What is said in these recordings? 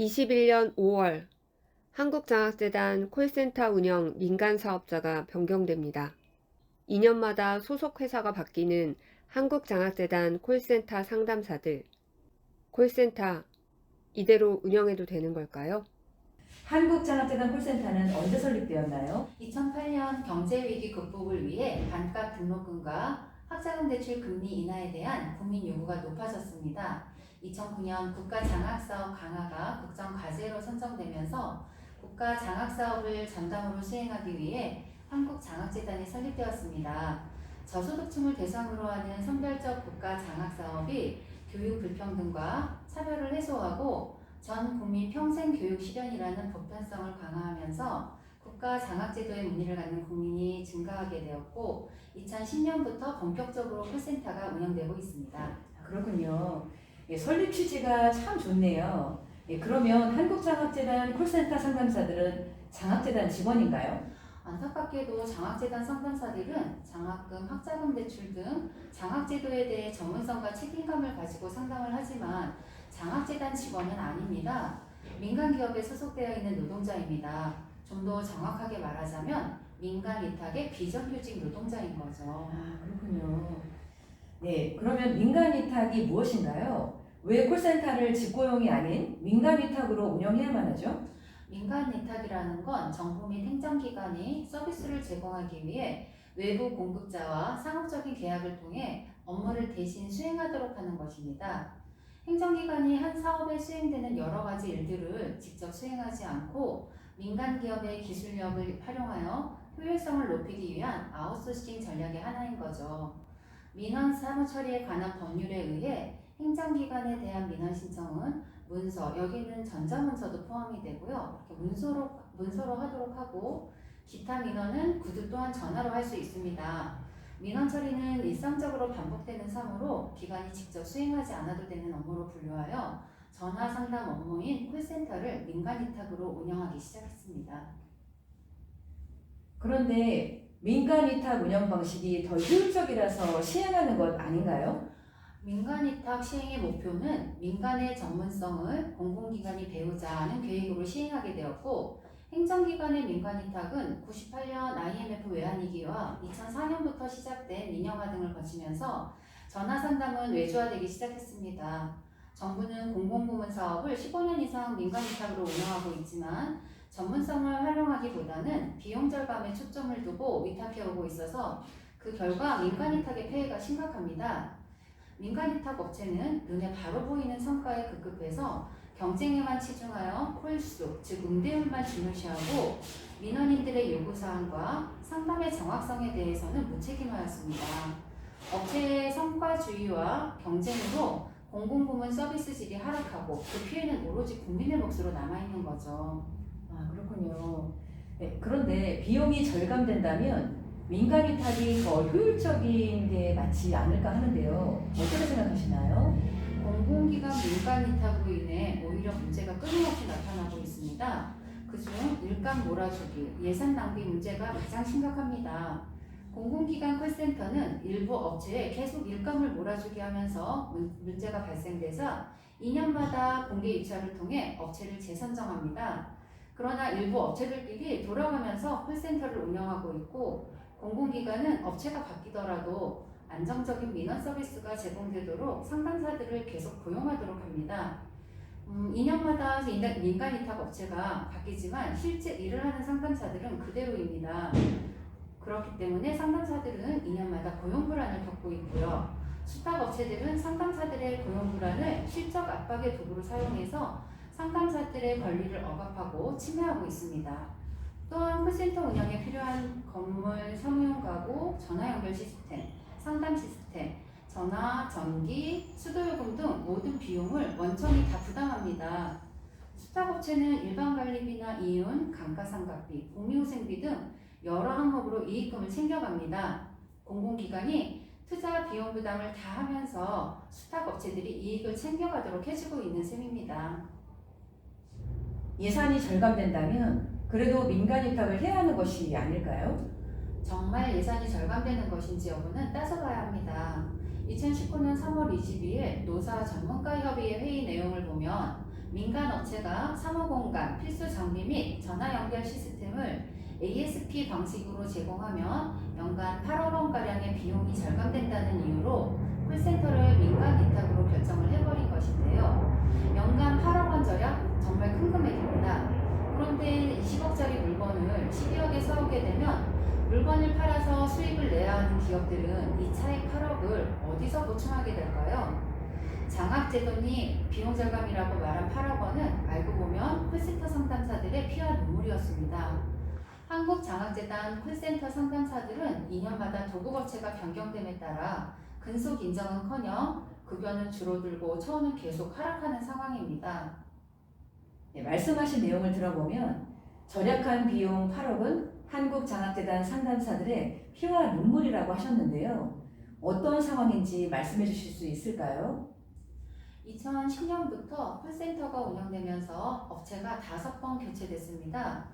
21년 5월 한국장학재단 콜센터 운영 민간사업자가 변경됩니다. 2년마다 소속 회사가 바뀌는 한국장학재단 콜센터 상담사들. 콜센터 이대로 운영해도 되는 걸까요? 한국장학재단 콜센터는 언제 설립되었나요? 2008년 경제위기 극복을 위해 반값 등록금과 학자금 대출 금리 인하에 대한 국민 요구가 높아졌습니다. 2009년 국가장학사업 강화가 국정과제로 선정되면서 국가장학사업을 전담으로 수행하기 위해 한국장학재단이 설립되었습니다. 저소득층을 대상으로 하는 선별적 국가장학사업이 교육 불평등과 차별을 해소하고 전 국민 평생 교육 실현이라는 보편성을 강화하면서 국가 장학제도에 문의를 갖는 국민이 증가하게 되었고 2010년부터 본격적으로 콜센터가 운영되고 있습니다. 그렇군요. 설립 취지가 참 좋네요. 그러면 한국장학재단 콜센터 상담사들은 장학재단 직원인가요? 안타깝게도 장학재단 상담사들은 장학금, 학자금 대출 등 장학제도에 대해 전문성과 책임감을 가지고 상담을 하지만 장학재단 직원은 아닙니다. 민간기업에 소속되어 있는 노동자입니다. 좀 더 정확하게 말하자면 민간 위탁의 비정규직 노동자인 거죠. 그렇군요. 네, 그러면 민간 위탁이 무엇인가요? 왜 콜센터를 직고용이 아닌 민간 위탁으로 운영해야만 하죠? 민간 위탁이라는 건 정부 및 행정기관이 서비스를 제공하기 위해 외부 공급자와 상업적인 계약을 통해 업무를 대신 수행하도록 하는 것입니다. 행정기관이 한 사업에 수행되는 여러 가지 일들을 직접 수행하지 않고 민간 기업의 기술력을 활용하여 효율성을 높이기 위한 아웃소싱 전략의 하나인 거죠. 민원 사무 처리에 관한 법률에 의해 행정기관에 대한 민원 신청은 문서, 여기는 전자문서도 포함이 되고요. 문서로 하도록 하고 기타 민원은 구두 또한 전화로 할 수 있습니다. 민원 처리는 일상적으로 반복되는 사무로 기관이 직접 수행하지 않아도 되는 업무로 분류하여 전화 상담 업무인 콜센터를 민간 위탁으로 운영하기 시작했습니다. 그런데 민간 위탁 운영 방식이 더 효율적이라서 시행하는 것 아닌가요? 민간 위탁 시행의 목표는 민간의 전문성을 공공기관이 배우자는 계획으로 시행하게 되었고 행정기관의 민간 위탁은 98년 IMF 외환위기와 2004년부터 시작된 민영화 등을 거치면서 전화상담은 외주화되기 시작했습니다. 정부는 공공부문 사업을 15년 이상 민간 위탁으로 운영하고 있지만 전문성을 활용하기보다는 비용 절감에 초점을 두고 위탁해오고 있어서 그 결과 민간 위탁의 폐해가 심각합니다. 민간 위탁 업체는 눈에 바로 보이는 성과에 급급해서 경쟁에만 치중하여 콜수, 즉 응대율만 중요시하고 민원인들의 요구사항과 상담의 정확성에 대해서는 무책임하였습니다. 업체의 성과주의와 경쟁으로 공공부문 서비스 질이 하락하고 그 피해는 오로지 국민의 몫으로 남아있는 거죠. 그렇군요. 네, 그런데 비용이 절감된다면 민간 위탁이 더 효율적인 게 맞지 않을까 하는데요. 어떻게 생각하시나요? 공공기관 민간 위탁으로 인해 오히려 문제가 끊임없이 나타나고 있습니다. 그중 일감 몰아주기, 예산 낭비 문제가 가장 심각합니다. 공공기관 콜센터는 일부 업체에 계속 일감을 몰아주게 하면서 문제가 발생돼서 2년마다 공개 입찰을 통해 업체를 재선정합니다. 그러나 일부 업체들끼리 돌아가면서 콜센터를 운영하고 있고 공공기관은 업체가 바뀌더라도 안정적인 민원 서비스가 제공되도록 상담사들을 계속 고용하도록 합니다. 2년마다 민간 위탁 업체가 바뀌지만 실제 일을 하는 상담사들은 그대로입니다. 그렇기 때문에 상담사들은 2년마다 고용 불안을 겪고 있고요. 수탁 업체들은 상담사들의 고용 불안을 실적 압박의 도구로 사용해서 상담사들의 권리를 억압하고 침해하고 있습니다. 또한 콜센터 운영에 필요한 건물, 사무용 가구, 전화 연결 시스템, 상담 시스템, 전화, 전기, 수도요금 등 모든 비용을 원청이 다 부담합니다. 수탁업체는 일반관리비나 이윤, 감가상각비, 복리후생비 등 여러 항목으로 이익금을 챙겨갑니다. 공공기관이 투자 비용 부담을 다 하면서 수탁업체들이 이익을 챙겨가도록 해주고 있는 셈입니다. 예산이 절감된다면 그래도 민간 위탁을 해야 하는 것이 아닐까요? 정말 예산이 절감되는 것인지 여부는 따져봐야 합니다. 2019년 3월 22일 노사 전문가협의회 회의 내용을 보면 민간 업체가 사무공간, 필수 장비 및 전화 연결 시스템을 ASP 방식으로 제공하면 연간 8억 원가량의 비용이 절감된다는 이유로 콜센터를 민간 위탁으로 결정을 해버린 것인데요. 연간 8억 원 절약 정말 큰 금액입니다. 그런데 20억짜리 물건을 12억에 사오게 되면 물건을 팔아서 수익을 내야 하는 기업들은 이 차익 8억을 어디서 보충하게 될까요? 장학제도니 비용 절감이라고 말한 8억 원은 알고 보면 콜센터 상담사들의 피와 눈물이었습니다. 한국장학재단 콜센터 상담사들은 2년마다 도급업체가 변경됨에 따라 근속 인정은커녕 급여는 줄어들고 처우는 계속 하락하는 상황입니다. 네, 말씀하신 내용을 들어보면 절약한 비용 8억은 한국장학재단 상담사들의 피와 눈물이라고 하셨는데요. 어떤 상황인지 말씀해 주실 수 있을까요? 2010년부터 콜센터가 운영되면서 업체가 5번 교체됐습니다.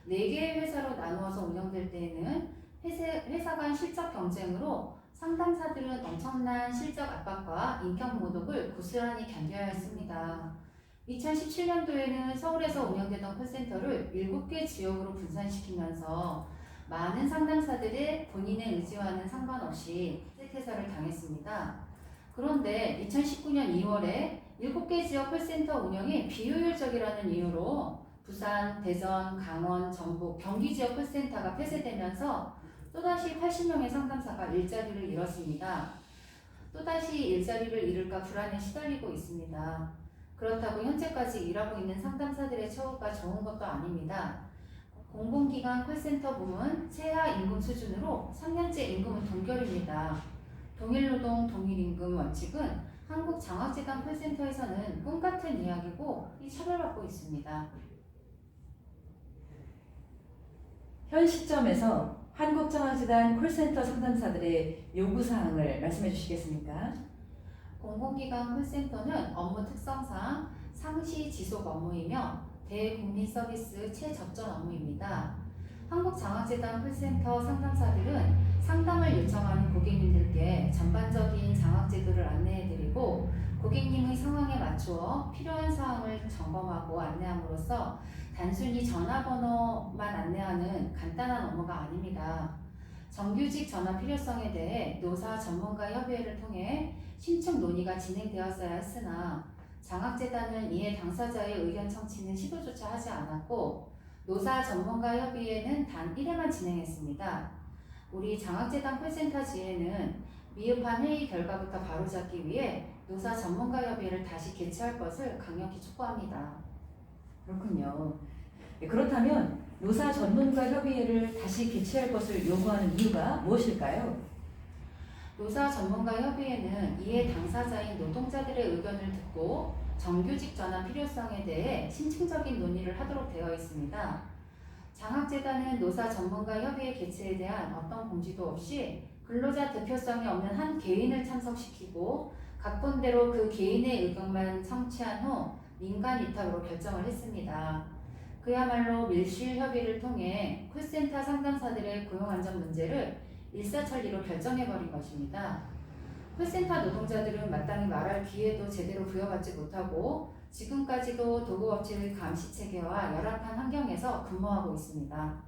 4개의 회사로 나누어서 운영될 때에는 회사 간 실적 경쟁으로 상담사들은 엄청난 실적 압박과 인격 모독을 고스란히 견뎌야 했습니다. 2017년도에는 서울에서 운영되던 콜센터를 7개 지역으로 분산시키면서 많은 상담사들의 본인의 의지와는 상관없이 퇴사를 당했습니다. 그런데 2019년 2월에 7개 지역 콜센터 운영이 비효율적이라는 이유로 부산, 대전, 강원, 전북, 경기 지역 콜센터가 폐쇄되면서 또다시 80명의 상담사가 일자리를 잃었습니다. 또다시 일자리를 잃을까 불안에 시달리고 있습니다. 그렇다고 현재까지 일하고 있는 상담사들의 처우가 좋은 것도 아닙니다. 공공기관 콜센터 부문 최하 임금 수준으로 3년째 임금은 동결입니다. 동일노동 동일임금 원칙은 한국장학재단 콜센터에서는 꿈같은 이야기고 차별받고 있습니다. 현 시점에서 한국장학재단 콜센터 상담사들의 요구사항을 말씀해 주시겠습니까? 공공기관 콜센터는 업무 특성상 상시 지속 업무이며 대국민 서비스 최접전 업무입니다. 한국장학재단 콜센터 상담사들은 상담을 요청하는 고객님들께 전반적인 장학제도를 안내해드리고 고객님의 상황에 맞추어 필요한 사항을 점검하고 안내함으로써 단순히 전화번호만 안내하는 간단한 업무가 아닙니다. 정규직 전화 필요성에 대해 노사 전문가 협의회를 통해 신축 논의가 진행되었어야 했으나 장학재단은 이에 당사자의 의견 청취는 시도조차 하지 않았고 노사 전문가 협의회는 단 1회만 진행했습니다. 우리 장학재단 콜센터 지회는 미흡한 회의 결과부터 바로잡기 위해 노사 전문가 협의회를 다시 개최할 것을 강력히 촉구합니다. 그렇군요. 네, 그렇다면 노사 전문가 협의회를 다시 개최할 것을 요구하는 이유가 무엇일까요? 노사 전문가 협의회는 이해 당사자인 노동자들의 의견을 듣고 정규직 전환 필요성에 대해 심층적인 논의를 하도록 되어 있습니다. 장학재단은 노사 전문가 협의회 개최에 대한 어떤 공지도 없이 근로자 대표성이 없는 한 개인을 참석시키고 각본대로 그 개인의 의견만 청취한 후 민간 위탁으로 결정을 했습니다. 그야말로 밀실 협의를 통해 콜센터 상담사들의 고용 안전 문제를 일사천리로 결정해버린 것입니다. 콜센터 노동자들은 마땅히 말할 기회도 제대로 부여받지 못하고 지금까지도 도급업체의 감시 체계와 열악한 환경에서 근무하고 있습니다.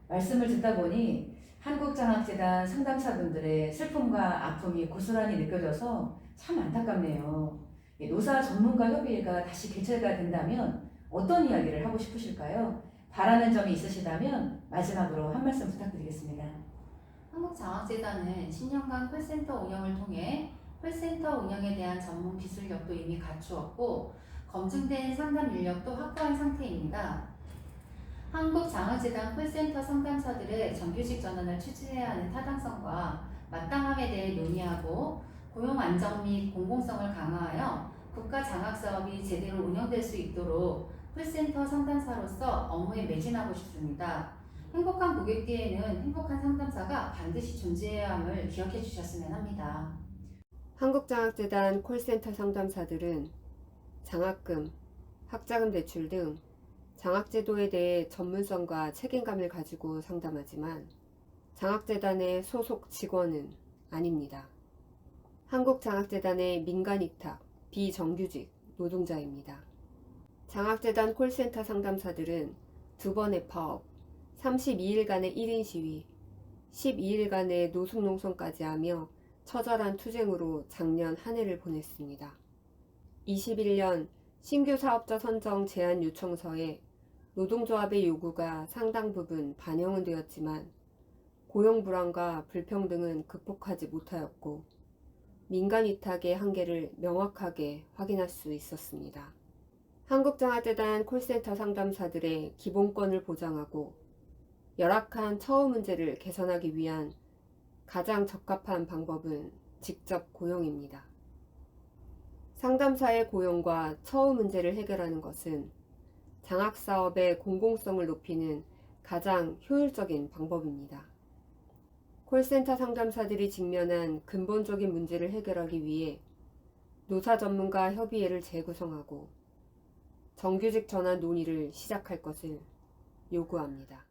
말씀을 듣다 보니 한국장학재단 상담사분들의 슬픔과 아픔이 고스란히 느껴져서 참 안타깝네요. 노사 전문가 협의회가 다시 개최가 된다면 어떤 이야기를 하고 싶으실까요? 바라는 점이 있으시다면 마지막으로 한 말씀 부탁드리겠습니다. 한국장학재단은 10년간 콜센터 운영을 통해 콜센터 운영에 대한 전문 기술력도 이미 갖추었고 검증된 상담 인력도 확보한 상태입니다. 한국장학재단 콜센터 상담사들의 정규직 전환을 추진해야 하는 타당성과 마땅함에 대해 논의하고 고용 안정 및 공공성을 강화하여 국가 장학 사업이 제대로 운영될 수 있도록 콜센터 상담사로서 업무에 매진하고 싶습니다. 행복한 고객 뒤에는 행복한 상담사가 반드시 존재해야 함을 기억해 주셨으면 합니다. 한국장학재단 콜센터 상담사들은 장학금, 학자금 대출 등 장학제도에 대해 전문성과 책임감을 가지고 상담하지만 장학재단의 소속 직원은 아닙니다. 한국장학재단의 민간위탁, 비정규직, 노동자입니다. 장학재단 콜센터 상담사들은 2번의 파업, 32일간의 1인 시위, 12일간의 노숙농성까지 하며 처절한 투쟁으로 작년 한 해를 보냈습니다. 21년 신규 사업자 선정 제안 요청서에 노동조합의 요구가 상당 부분 반영은 되었지만 고용 불안과 불평등은 극복하지 못하였고 민간 위탁의 한계를 명확하게 확인할 수 있었습니다. 한국장학재단 콜센터 상담사들의 기본권을 보장하고 열악한 처우 문제를 개선하기 위한 가장 적합한 방법은 직접 고용입니다. 상담사의 고용과 처우 문제를 해결하는 것은 장학사업의 공공성을 높이는 가장 효율적인 방법입니다. 콜센터 상담사들이 직면한 근본적인 문제를 해결하기 위해 노사 전문가 협의회를 재구성하고 정규직 전환 논의를 시작할 것을 요구합니다.